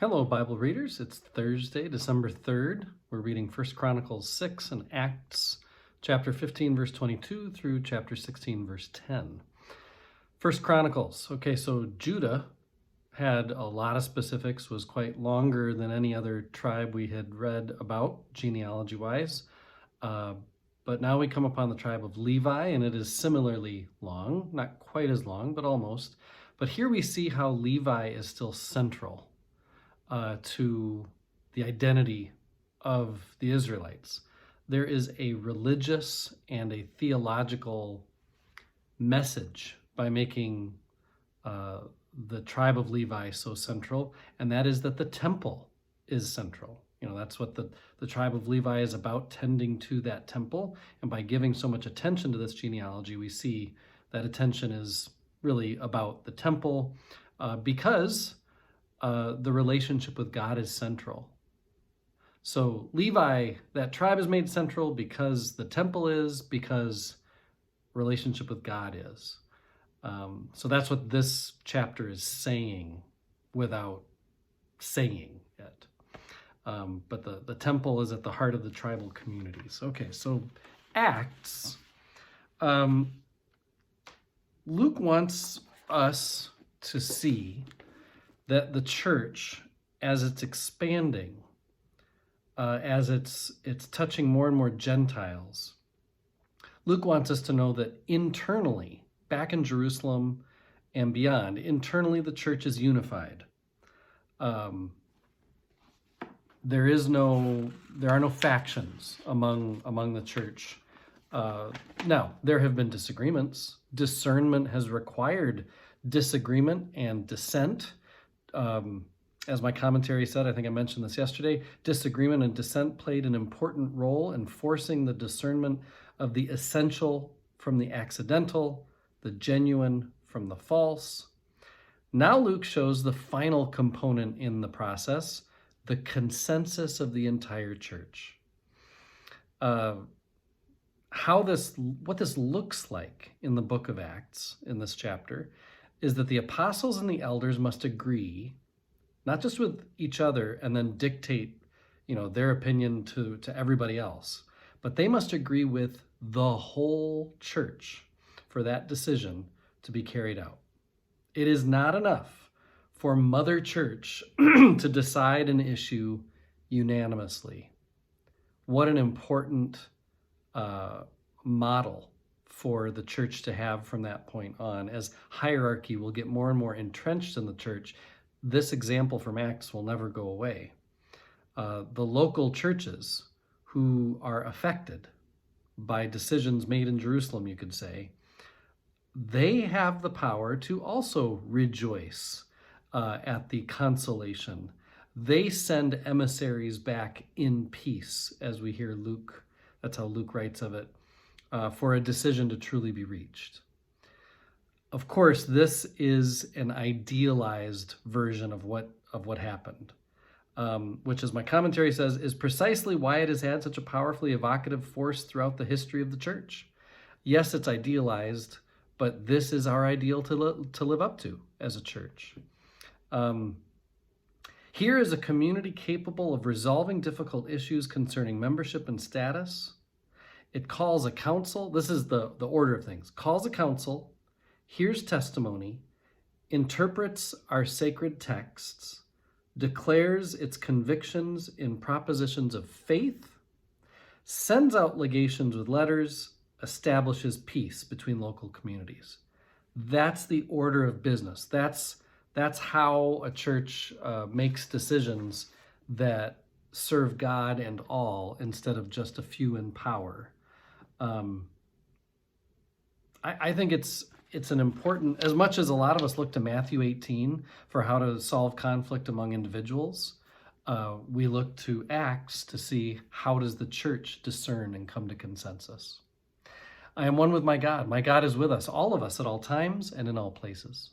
Hello, Bible readers. It's Thursday, December 3rd. We're reading 1 Chronicles 6 and Acts chapter 15, verse 22 through chapter 16, verse 10. 1 Chronicles. Okay, so Judah had a lot of specifics, was quite longer than any other tribe we had read about genealogy-wise. But now we come upon the tribe of Levi, and it is similarly long, not quite as long, but almost. But here we see how Levi is still central to the identity of the Israelites. There is a religious and a theological message by making the tribe of Levi so central, and that is that the temple is central. You know, that's what the tribe of Levi is about, tending to that temple. And by giving so much attention to this genealogy, we see that attention is really about the temple because the relationship with God is central. So Levi, that tribe is made central because the temple is, because relationship with God is. So that's what this chapter is saying without saying it. But the temple is at the heart of the tribal communities. Okay, so Acts. Luke wants us to see that the church, as it's expanding, as it's touching more and more Gentiles, Luke wants us to know that internally, back in Jerusalem and beyond, internally the church is unified. There are no factions among the church. Now, there have been disagreements. Discernment has required disagreement and dissent. As my commentary said, I think I mentioned this yesterday, disagreement and dissent played an important role in forcing the discernment of the essential from the accidental, the genuine from the false. Now Luke shows the final component in the process, the consensus of the entire church. What this looks like in the book of Acts, in this chapter, is that the apostles and the elders must agree, not just with each other and then dictate, their opinion to everybody else, but they must agree with the whole church for that decision to be carried out. It is not enough for Mother Church to decide an issue unanimously. What an important model for the church to have from that point on. As hierarchy will get more and more entrenched in the church, this example from Acts will never go away. The local churches who are affected by decisions made in Jerusalem, you could say, they have the power to also rejoice at the consolation. They send emissaries back in peace, as we hear Luke, that's how Luke writes of it, for a decision to truly be reached. Of course, this is an idealized version of what happened, which, as my commentary says, is precisely why it has had such a powerfully evocative force throughout the history of the church. Yes, it's idealized, but this is our ideal to live up to as a church. Here is a community capable of resolving difficult issues concerning membership and status. It calls a council. This is the order of things. Calls a council, hears testimony, interprets our sacred texts, declares its convictions in propositions of faith, sends out legations with letters, establishes peace between local communities. That's the order of business. That's how a church makes decisions that serve God and all instead of just a few in power. I think it's an important, as much as a lot of us look to Matthew 18 for how to solve conflict among individuals, we look to Acts to see how does the church discern and come to consensus. I am one with my God. My God is with us, all of us, at all times and in all places.